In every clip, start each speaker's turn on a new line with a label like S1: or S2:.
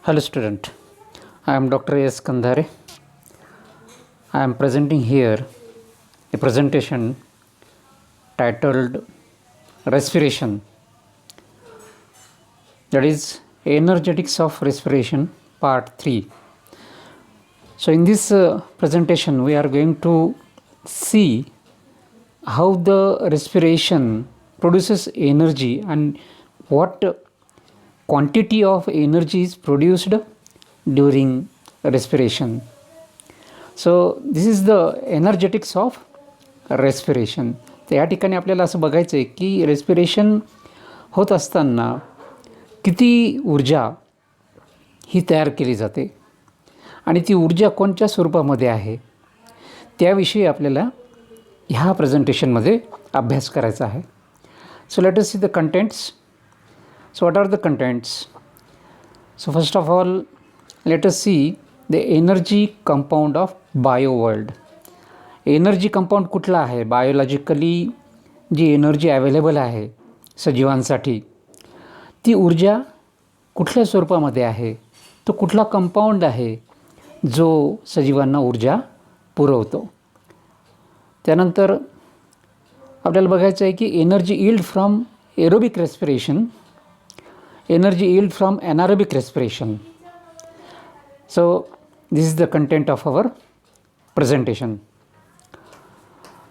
S1: Hello student, I am Dr. S. Kandhare. I am presenting here a presentation titled Respiration, that is Energetics of Respiration Part 3. So in this presentation we are going to see how the respiration produces energy and what quantity of energy is produced during respiration. So this is the energetics of respiration. तर या ठिकाणी आपल्याला असं बघायचं आहे की respiration होत असताना किती ऊर्जा ही तयार केली जाते आणि ती ऊर्जा कोणत्या स्वरूपामध्ये आहे त्याविषयी आपल्याला ह्या प्रेझेंटेशनमध्ये अभ्यास करायचा आहे. So let us see the contents. So what are the contents? So first of all, let us see the energy compound of bio world. Energy compound कुठला आहे? बायोलॉजिकली जी एनर्जी अवेलेबल आहे सजीवांसाठी ती ऊर्जा कुठल्या स्वरूपामध्ये आहे, तो कुठला कंपाऊंड आहे जो सजीवांना ऊर्जा पुरवतो. त्यानंतर आपल्याला बघायचं आहे की energy yield from aerobic respiration, energy yield from anaerobic respiration. So this is the content of our presentation.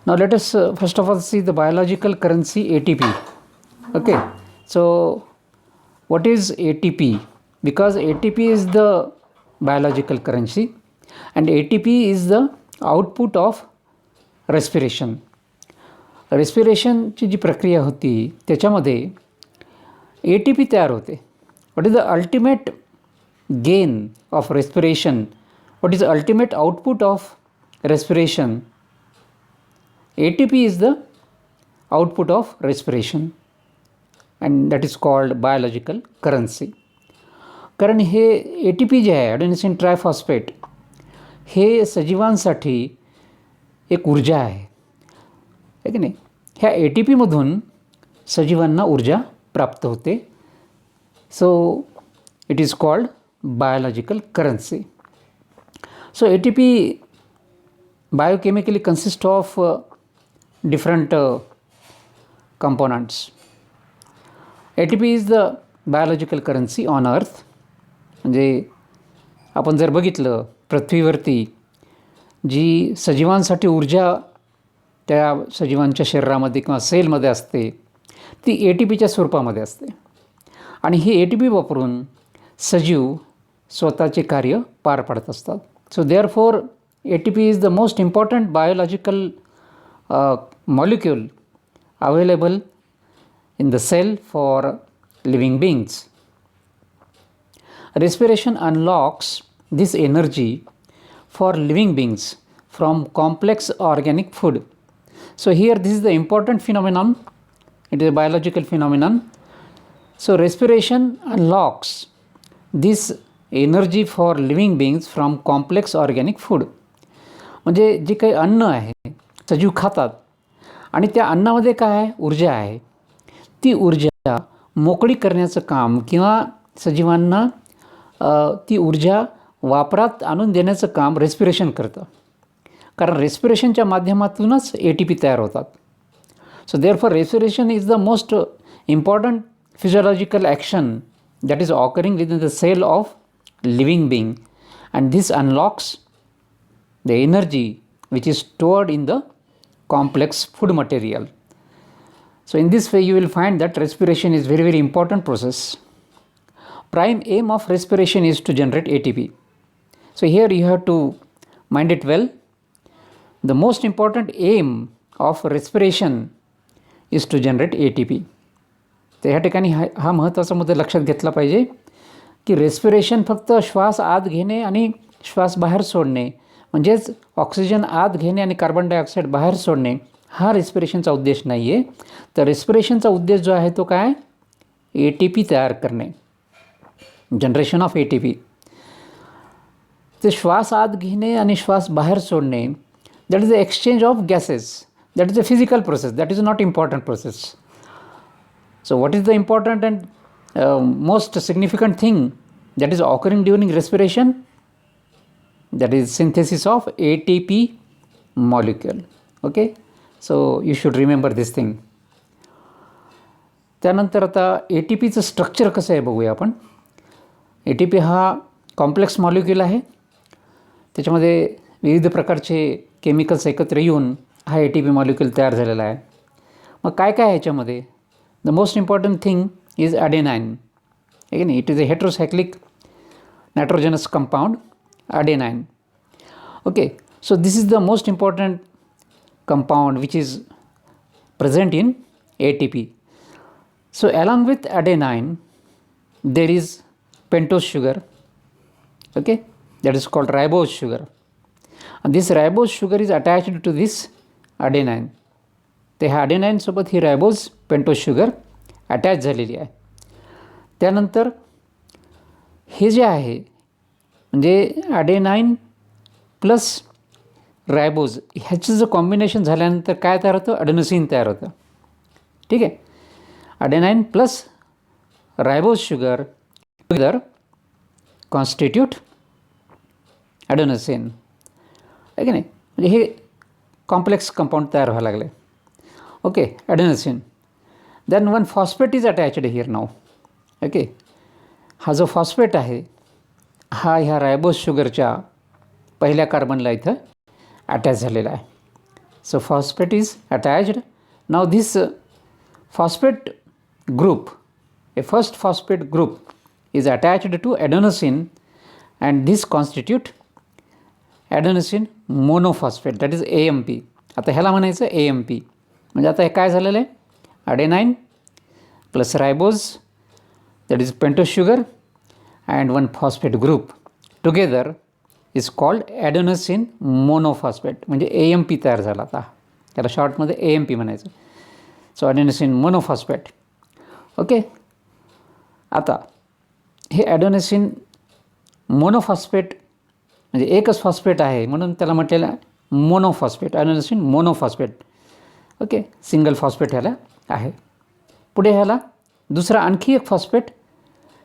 S1: Now let us first of all see the biological currency ATP. Okay, so what is ATP? Because ATP is the biological currency and ATP is the output of respiration. Respiration ची जी प्रक्रिया होती त्याच्यामध्ये ATP तयार होते. What is the ultimate gain of respiration? What is the ultimate output of respiration? ATP is the output of respiration and that is called biological currency. कारण हे ATP जे आहे ॲडेनोसिन ट्रायफॉस्फेट हे सजीवांसाठी एक ऊर्जा आहे की नाही. ह्या ATPमधून सजीवांना ऊर्जा प्राप्त होते. So it is called biological currency. So ATP biochemically consist of different components. ATP is the biological currency on earth. म्हणजे आपण जर बघितलं पृथ्वीवरती जी सजीवांसाठी ऊर्जा त्या सजीवांच्या शरीरामध्ये किंवा सेलमध्ये असते ती ATPच्या स्वरूपामध्ये असते आणि ही ATP वापरून सजीव स्वतःचे कार्य पार पाडत असतात. So therefore ATP is the most important biological molecule available in the cell for living beings. Respiration unlocks this energy for living beings from complex organic food. So here this is the important phenomenon. It is a biological phenomenon. So respiration unlocks this energy for living beings from complex organic food. म्हणजे जे काही अन्न आहे सजीव खातात आणि त्या अन्नामध्ये काय आहे, ऊर्जा आहे. ती ऊर्जा मोकळी करण्याचं काम किंवा सजीवांना ती ऊर्जा वापरात आणून देण्याचं काम रेस्पिरेशन करतं. कारण रेस्पिरेशनच्या माध्यमातूनच ATP तयार होतात. So therefore respiration is the most important physiological action that is occurring within the cell of living being and this unlocks the energy which is stored in the complex food material. So in this way you will find that respiration is very very important process. Prime aim of respiration is to generate ATP. So here you have to mind it well. The most important aim of respiration is to generate ATP. तर ह्या ठिकाणी हा महत्त्वाचा मुद्दा लक्षात घेतला पाहिजे की रेस्पिरेशन फक्त श्वास आत घेणे आणि श्वास बाहेर सोडणे म्हणजेच ऑक्सिजन आत घेणे आणि कार्बन डायऑक्साईड बाहेर सोडणे हा रेस्पिरेशनचा उद्देश नाही आहे. तर रेस्पिरेशनचा उद्देश जो आहे तो काय, ATP तयार करणे, जनरेशन ऑफ ATP. ते श्वास आत घेणे आणि श्वास बाहेर सोडणे that is the exchange of gases. That is a physical process. That is not important process. So what is the important and most significant thing that is occurring during respiration, that is synthesis of ATP molecule. Okay, so you should remember this thing. त्यानंतर आता ATPचं structure कसं आहे बघूया आपण. ATP हा complex molecule आहे. त्याच्यामध्ये विविध प्रकारचे केमिकल्स एकत्र येऊन हा ATP मॉलिक्यूल तयार झालेला आहे. मग काय काय आहे ह्याच्यामध्ये? The most important thing is adenine. आहे की नाही? It is a heterocyclic nitrogenous compound adenine. Okay, so this is the most important compound which is present in ATP. So along with adenine there is pentose sugar, okay, that is called ribose sugar, and this ribose sugar is attached to this adenine. ते ह्या adenine सोबत ही ribose pentose sugar attach झालेली आहे. त्यानंतर हे जे आहे म्हणजे adenine प्लस रायबोज ह्याचं जर कॉम्बिनेशन झाल्यानंतर काय तयार होतं? अडेनोसिन तयार होतं. ठीक आहे. अडेनाइन प्लस रायबोज शुगर टुगेदर कॉन्स्टिट्यूट अडेनोसिन. आहे की नाही? म्हणजे हे कॉम्प्लेक्स कंपाऊंड तयार व्हायला लागले. Okay, adenosine. Then one phosphate is attached here now. Okay, हा जो फॉस्फेट आहे हा ह्या रायबोज शुगरच्या पहिल्या कार्बनला इथं अटॅच झालेला आहे. So phosphate is attached. Now this phosphate group, a first phosphate group is attached to adenosine and this constitute adenosine monophosphate, that is AMP. आता ह्याला म्हणायचं AMP. म्हणजे आता हे काय झालेलं आहे? Adenine plus ribose that is pentose sugar and one phosphate group together is called adenosine monophosphate. म्हणजे AMP तयार झाला. आता त्याला शॉर्टमध्ये AMP म्हणायचं. So ॲडेनोसिन monophosphate. ओके, आता हे ॲडेनोसिन मोनोफॉस्फेट म्हणजे एकच फॉस्फेट आहे म्हणून त्याला म्हटलेलं आहे monophosphate, adenosine monophosphate. Okay, single phosphate ह्याला आहे. पुढे ह्याला दुसरा आणखी एक फॉस्फेट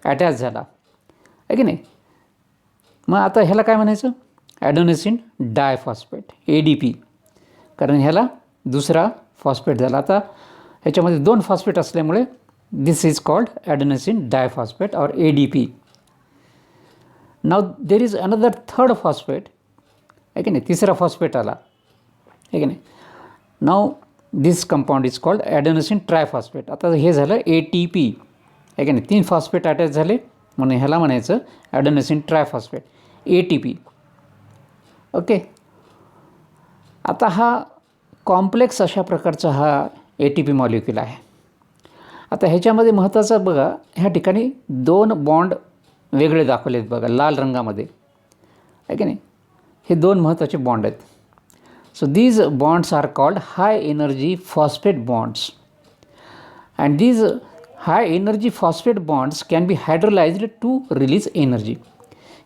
S1: अटॅच झाला आहे की नाही? मग आता ह्याला काय म्हणायचं? ॲडेनोसिन डायफॉस्फेट, ADP. कारण ह्याला दुसरा फॉस्फेट झाला. आता ह्याच्यामध्ये 2 फॉस्फेट असल्यामुळे दिस इज कॉल्ड ॲडेनोसिन डायफॉस्फेट और ADP. Now there is another third phosphate. आहे की नाही? तिसरा फॉस्फेट आला. आहे की नाही? Now this compound is called ॲडेनोसिन triphosphate. आता हे झालं ATP. आहे की नाही? 3 फॉस्फेट अटॅच झाले म्हणून ह्याला म्हणायचं ॲडेनोसिन ट्रायफॉस्फेट, ATP. ओके, आता हा कॉम्प्लेक्स अशा प्रकारचा हा ATP मॉलिक्यूल आहे. आता ह्याच्यामध्ये महत्त्वाचं बघा, ह्या ठिकाणी 2 बॉन्ड वेगळे दाखवलेत बघा लाल रंगामध्ये. आहे की नाही? हे 2 महत्त्वाचे बॉन्ड आहेत. So these bonds are called high energy phosphate bonds and these high energy phosphate bonds can be hydrolysed to release energy.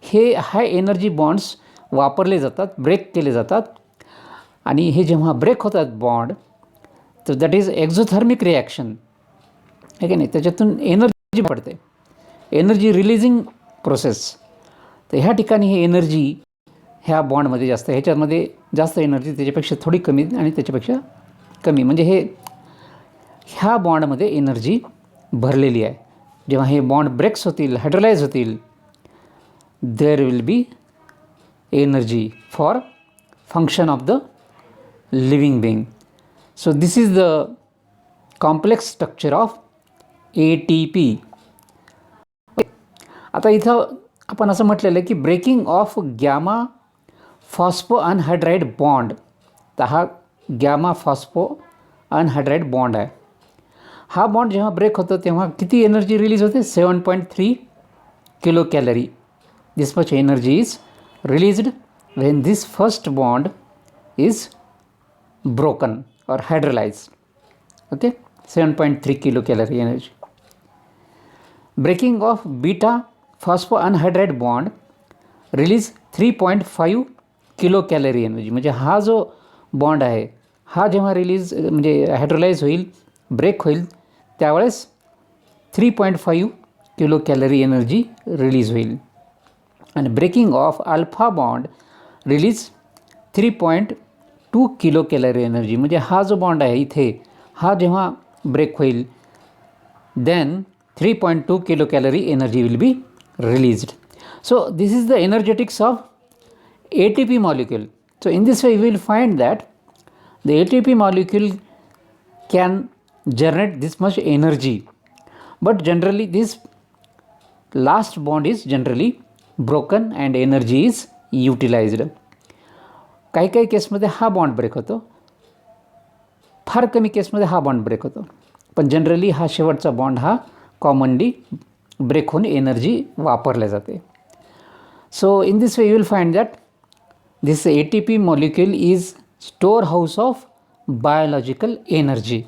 S1: हे हाय एनर्जी बॉन्ड्स वापरले जातात, ब्रेक केले जातात. आणि हे जेव्हा ब्रेक होतात बॉन्ड तर दॅट इज एक्झोथर्मिक रिॲक्शन. आहे की नाही? त्याच्यातून एनर्जी पडते, एनर्जी रिलीजिंग प्रोसेस. तर ह्या ठिकाणी हे एनर्जी ह्या बॉन्डमध्ये जास्त, ह्याच्यामध्ये जास्त एनर्जी, त्याच्यापेक्षा थोडी कमी आणि त्याच्यापेक्षा कमी. म्हणजे हे ह्या बॉन्डमध्ये एनर्जी भरलेली आहे. जेव्हा हे बॉन्ड ब्रेक्स होतील, हायड्रोलाइज होतील, there will be energy for function of the living being. So this is the complex structure of ATP. आता इथं आपण असं म्हटलेलं आहे की breaking of gamma phospho anhydride bond. तर हा गॅमा फॉस्फो अनहायड्राइड बॉन्ड आहे. हा बॉन्ड जेव्हा ब्रेक होतो तेव्हा किती एनर्जी रिलीज होते? 7.3 kilo calorie. This much energy is released when this first bond is broken or hydrolyse. Okay, 7.3 kilo calorie energy. Breaking of beta phospho anhydride bond release 3.5 kilo calorie energy. म्हणजे हा जो bond आहे हा जेव्हा release म्हणजे hydrolyse होईल, break होईल, त्यावेळेस 3.5 किलो कॅलरी एनर्जी रिलीज होईल. आणि breaking of alpha bond release 3.2 kilo calorie energy. म्हणजे हा जो बॉन्ड आहे इथे, हा जेव्हा ब्रेक होईल then 3.2 kilocalorie energy will be released. So this is the energetics of ATP molecule. So in this way we will find that the ATP molecule can generate this much energy, but generally this last bond is generally broken and energy is utilized. काही काही केसमध्ये हा bond break होतो, फार कमी केसमध्ये हा bond break होतो, पण जनरली हा शेवटचा बॉन्ड हा कॉमनली ब्रेक होऊन एनर्जी वापरल्या जाते. So in this way you will find that this ATP molecule is store house of biological energy.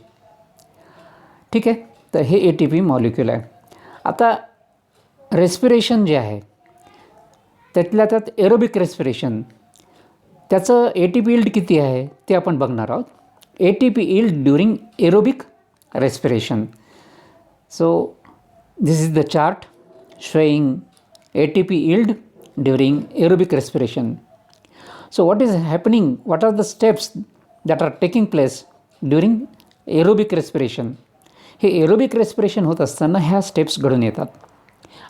S1: ठीक आहे, तर हे ATP मॉलिक्यूल आहे. आता रेस्पिरेशन जे आहे त्यातल्या त्यात एरोबिक रेस्पिरेशन, त्याचं ATP यील्ड किती आहे ते आपण बघणार आहोत. ATP yield during aerobic respiration. So this is the chart showing ATP yield during aerobic respiration. So what is happening, what are the steps that are taking place during aerobic respiration? हे aerobic respiration होत असताना ह्या steps घडून येतात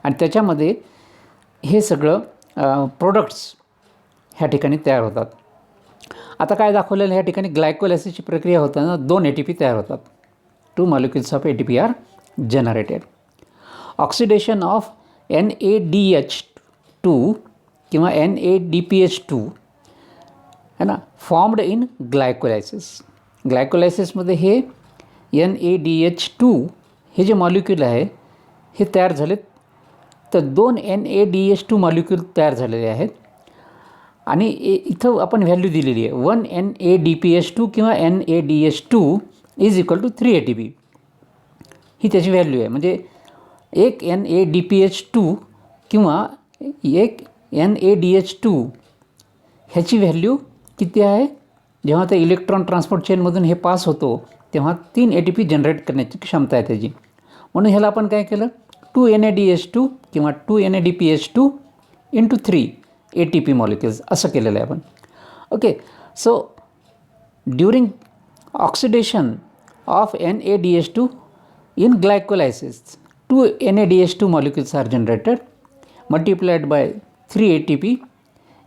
S1: आणि त्याच्यामध्ये हे सगळं प्रोडक्ट्स ह्या ठिकाणी तयार होतात. आता काय दाखवलेलं ह्या ठिकाणी ग्लायकोलायसिसची प्रक्रिया होताना 2 ATP तयार होतात. 2 molecules of ATP are generated. Oxidation of NADH2 किंवा NADPH2 है ना, फॉर्म्ड इन ग्लायकोलायसिस. ग्लायकोलायसिसमध्ये हे NADH2 हे जे मॉलिक्यूल आहे हे तयार झालेत, तर 2 NADH2 मॉलिक्यूल तयार झालेले आहेत आणि इथं आपण व्हॅल्यू दिलेली आहे 1 NADPH2 किंवा NADH2 is equal to 3 ATP. ही त्याची व्हॅल्यू आहे. म्हणजे एक NADPH2 किंवा एक NADH2 ह्याची व्हॅल्यू किती आहे, जेव्हा ते इलेक्ट्रॉन ट्रान्सपोर्ट चेनमधून हे पास होतो तेव्हा 3 ATP जनरेट करण्याची क्षमता आहे त्याची. म्हणून ह्याला आपण काय केलं, 2 NADH2 किंवा 2 NADPH2 इंटू 3 ATP मॉलिक्युल्स असं केलेलं आहे आपण. Okay, so during oxidation of NADH2 in glycolysis, 2 NADH2 molecules are generated, multiplied by 3 ATP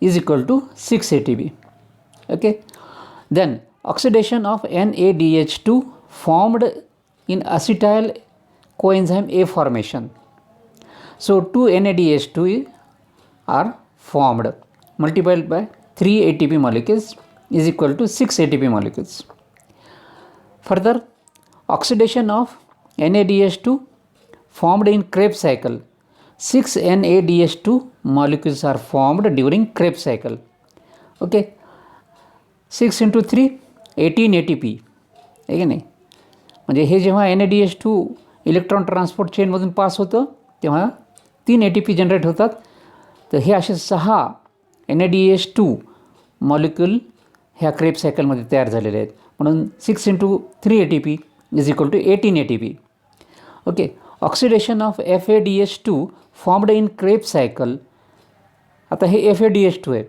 S1: is equal to 6 ATP. Okay, then oxidation of NADH2 formed in acetyl coenzyme A formation. So 2 NADH2 are formed, multiplied by 3 ATP molecules is equal to 6 ATP molecules. Further, oxidation of NADH2 formed in Krebs cycle. 6 NADH2 molecules are formed during Krebs cycle. Okay, 6 into 3 18 ATP आहे की नाही. म्हणजे हे जेव्हा NADH2 electron transport चेनमधून pass होतं तेव्हा 3 ATP generate होतात. तर हे असे 6 NADH2 मॉलिक्यूल ह्या क्रेब्स सायकलमध्ये तयार झालेले आहेत. म्हणून 6 into 3 ATP is equal to 18 ATP. Okay, oxidation of FADH2 formed in Krebs cycle. आता हे FADH2 आहे,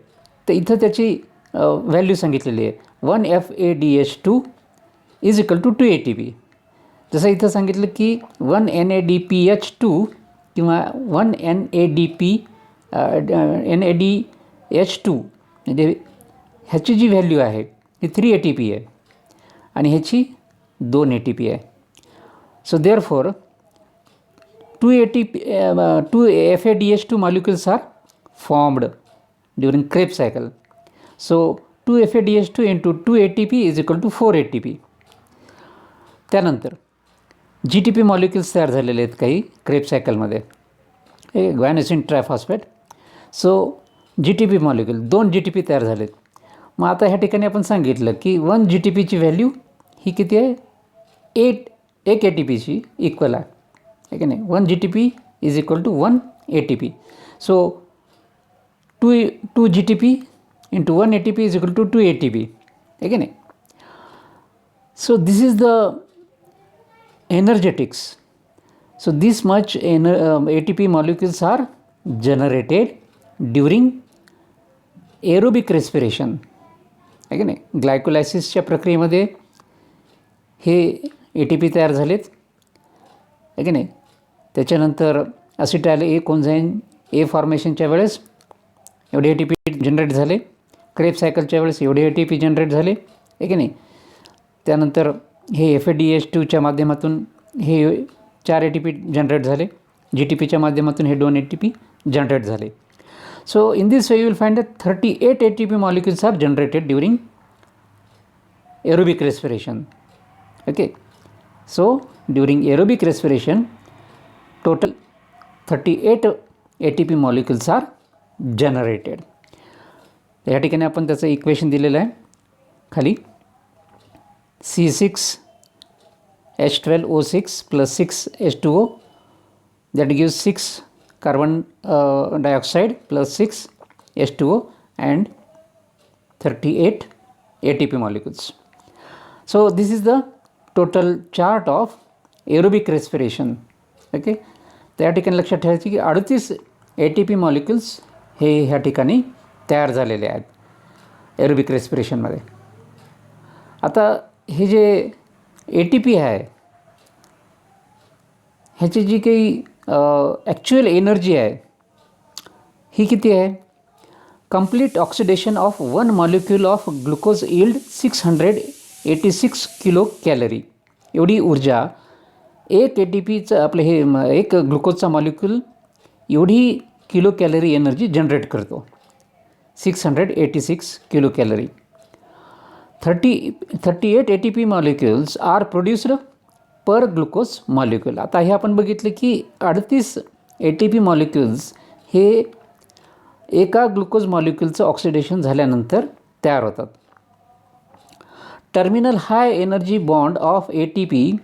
S1: तर इथं त्याची व्हॅल्यू सांगितलेली आहे 1 FADH2 is equal to 2 ATP. जसं इथं सांगितलं की 1 NADPH2 किंवा 1 NADH2 म्हणजे ह्याची जी व्हॅल्यू आहे ही 3 ATP आहे आणि ह्याची 2 ATP आहे. So therefore 2 FADH2 molecules are formed during Krebs cycle. So 2 FADH2 into 2 ATP is equal to 4 ATP. त्यानंतर GTP मॉलिक्युल्स तयार झालेले आहेत काही क्रेब्स सायकलमध्ये, हे guanosine triphosphate. So GTP molecule 2 GTP तयार झालेत. मग आता ह्या ठिकाणी आपण सांगितलं की 1 GTPची व्हॅल्यू ही किती आहे, 1 ATPची इक्वल आहे की नाही. 1 GTP is equal to 1 ATP. So 2 GTP into 1 ATP is equal to 2 ATP आहे की नाही. So this is the energetics. So this much ATP molecules are generated during aerobic respiration आहे की नाही. ग्लायकोलायसिसच्या प्रक्रियेमध्ये हे ATP तयार झालेत आहे की नाही. त्याच्यानंतर असिटाइल ए कोन्झाईन ए फॉर्मेशनच्या वेळेस एवढे ATP जनरेट झाले. क्रेब सायकलच्या वेळेस एवढे ATP जनरेट झाले आहे की नाही. त्यानंतर हे FADH2च्या माध्यमातून हे 4 ATP जनरेट झाले. GTPच्या माध्यमातून हे 2 ATP जनरेट झाले. So in this way you will find that 38 ATP molecules are generated during aerobic respiration. Okay. So during aerobic respiration total 38 ATP molecules are generated. या ठिकाणी आपण त्याचं इक्वेशन दिलेलं आहे खाली. C6H12O6 plus 6H2O that gives 6 carbon dioxide plus 6 H2O and 38 ATP molecules. So this is the total chart of aerobic respiration. Okay. त्या ठिकाणी लक्षात ठेवायचे की 38 ATP molecules हे ह्या ठिकाणी तयार झालेले आहेत एरोबिक रेस्पिरेशनमध्ये. आता हे जे ATP आहे ह्याची जी काही ॲक्च्युअल एनर्जी आहे ही किती आहे. Complete oxidation of 1 molecule of glucose yield 686 kilo calorie. एवढी ऊर्जा एक ATPचं आपलं हे एक ग्लुकोजचा मॉलिक्यूल एवढी किलो कॅलरी एनर्जी जनरेट करतो. 686 kilo calorie. 38 ATP molecules are produced per glucose molecule. आता हे आपण बघितलं की 38 ATP मॉलिक्युल्स हे एका ग्लुकोज मॉलिक्यूलचं ऑक्सिडेशन झाल्यानंतर तयार होतात. Terminal high energy bond of ATP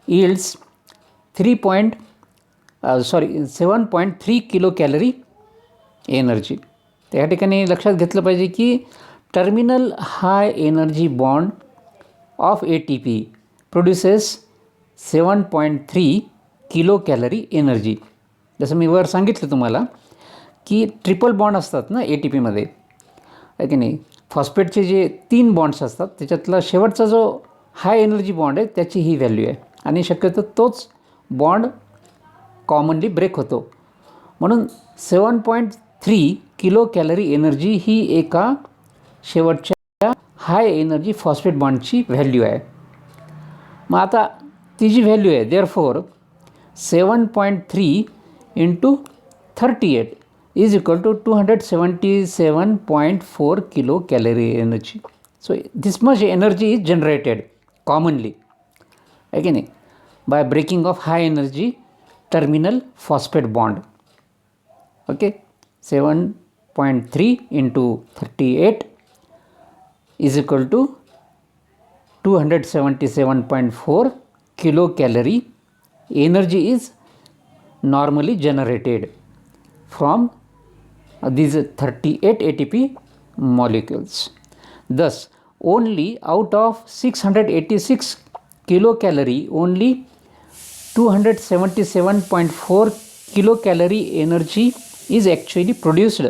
S1: yields 7.3 kilo calorie energy. तर या ठिकाणी लक्षात घेतलं पाहिजे की terminal high energy bond of ATP produces 7.3 kilo calorie energy. जसं मी वर सांगितलं तुम्हाला की ट्रिपल बॉन्ड असतात ना ATPमध्ये आहे की नाही. फॉस्फेटचे जे 3 बॉन्ड्स असतात त्याच्यातला शेवटचा जो हाय एनर्जी बॉन्ड आहे त्याची ही व्हॅल्यू आहे आणि शक्यतो तोच बॉन्ड कॉमनली ब्रेक होतो. म्हणून 7.3 किलो कॅलरी एनर्जी ही एका शेवटच्या हाय एनर्जी फॉस्फेट बॉन्डची व्हॅल्यू आहे. मग आता ती जी व्हॅल्यू आहे therefore 7.3 into 38 is equal to 277.4 kilo calorie energy. So this much energy is generated commonly आहे की नाही by breaking of high energy terminal phosphate bond. Okay. 7.3 into 38 is equal to 277.4 kilocalorie energy is normally generated from these 38 ATP molecules. Thus, only out of 686 kilocalorie, only 277.4 kilocalorie energy is actually produced.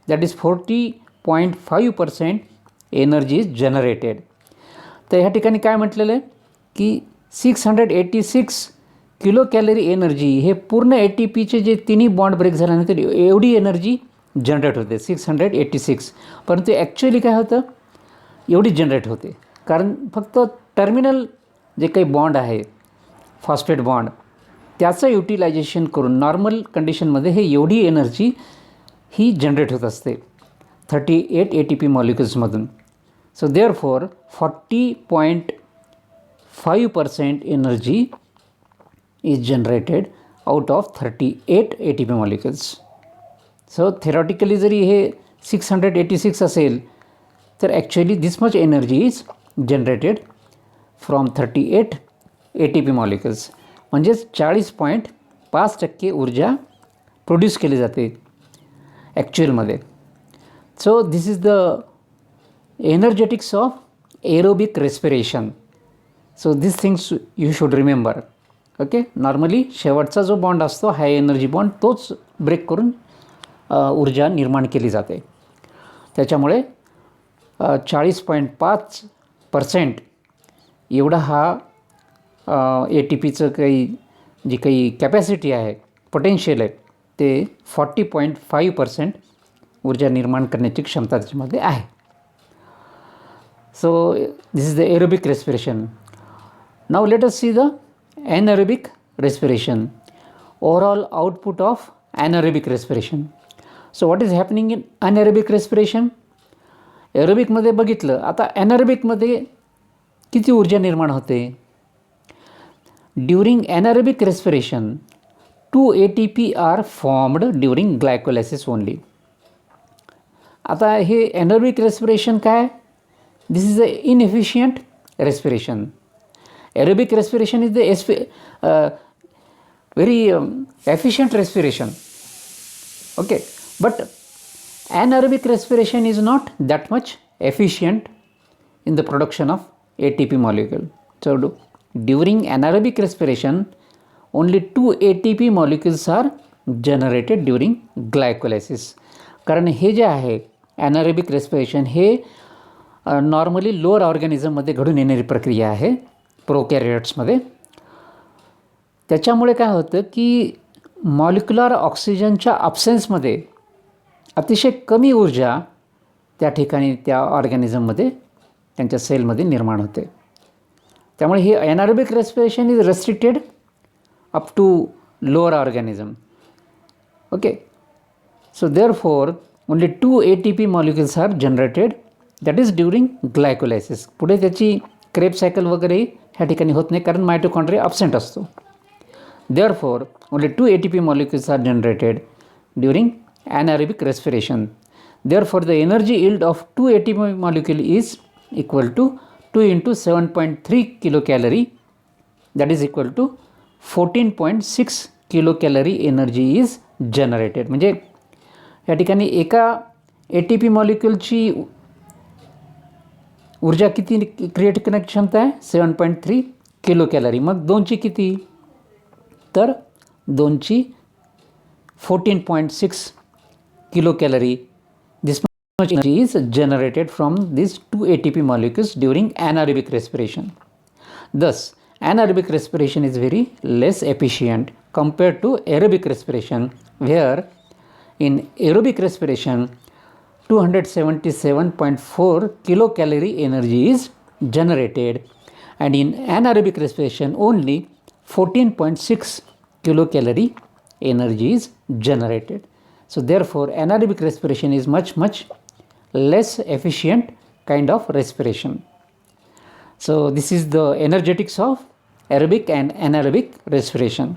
S1: That is 40.5% energy is generated. तर ह्या ठिकाणी काय म्हटलेलं आहे की 686 kilo calorie energy हे पूर्ण ATPचे जे तिन्ही बॉन्ड ब्रेक झाल्यानंतर एवढी एनर्जी जनरेट होते 686. परंतु ॲक्च्युअली काय होतं एवढी जनरेट होते कारण फक्त टर्मिनल जे काही बॉन्ड आहे फॉस्फेट बॉन्ड त्याचं युटिलायझेशन करून नॉर्मल कंडिशनमध्ये हे एवढी एनर्जी ही जनरेट होत असते 38 ATP मॉलिक्युल्समधून. So therefore 40.5% energy is generated out of 38 ATP molecules. So theoretically जरी हे 686 असेल तर actually this much energy is generated from 38 ATP molecules. म्हणजेच 40.5% ऊर्जा प्रोड्यूस केली जाते ॲक्च्युअलमध्ये. So this is the energetics of aerobic respiration. So these things you should remember. Okay, normally शेवटचा जो बॉन्ड असतो हाय एनर्जी बॉन्ड तोच ब्रेक करून ऊर्जा निर्माण केली जाते. त्याच्यामुळे 40.5% एवढा हा ATPचं जी काही कॅपॅसिटी आहे, पोटेन्शियल आहे, ते 40.5% ऊर्जा निर्माण करण्याची क्षमता त्याच्यामध्ये आहे. So this is the aerobic respiration. Now let us see the anaerobic respiration, overall output of anaerobic respiration. So what is happening in anaerobic respiration? एरोबिकमध्ये बघितलं, आता ॲनारोबिकमध्ये किती ऊर्जा निर्माण होते? During anaerobic respiration 2 ATP are formed during glycolysis only. आता हे ॲनारोबिक रेस्पिरेशन काय? This is a inefficient respiration. Aerobic respiration is the very efficient respiration. Okay, but anaerobic respiration is not that much efficient in the production of ATP molecule. So during anaerobic respiration, only 2 ATP molecules are generated during glycolysis. कारण हे जे आहे anaerobic respiration हे normally lower ऑर्गॅनिझममध्ये घडून येणारी प्रक्रिया आहे, प्रोकॅरियोट्समध्ये. त्याच्यामुळे काय होतं की मॉलिक्युलर ऑक्सिजनच्या अब्सेन्समध्ये अतिशय कमी ऊर्जा त्या ठिकाणी त्या ऑर्गॅनिझममध्ये त्यांच्या सेलमध्ये निर्माण होते. त्यामुळे हे anaerobic respiration is restricted up to lower organism. Okay, so therefore only 2 ATP molecules are generated, that is during glycolysis. पुढे त्याची क्रेब सायकल वगैरे ह्या ठिकाणी होत नाही कारण मायटोकॉन्ड्रिया अब्सेंट असतो. Therefore only 2 ATP molecules are generated during anaerobic respiration. Therefore the energy yield of 2 ATP molecule is equal to 2 into 7.3 kilocalorie, that is equal to 14.6 kilocalorie energy is generated. म्हणजे या ठिकाणी एका ATP मॉलिक्युलची ऊर्जा किती create करण्याची क्षमता आहे? 7.3 kilo calorie. मग दोनची किती? तर दोनची 14.6 kilo calorie. This much energy is generated from this 2 ATP molecules during anaerobic respiration. Thus anaerobic respiration is very less efficient compared to aerobic respiration, where in aerobic respiration 277.4 kilocalorie energy is generated, and in anaerobic respiration only 14.6 kilocalorie energy is generated. So therefore anaerobic respiration is much less efficient kind of respiration. So this is the energetics of aerobic and anaerobic respiration.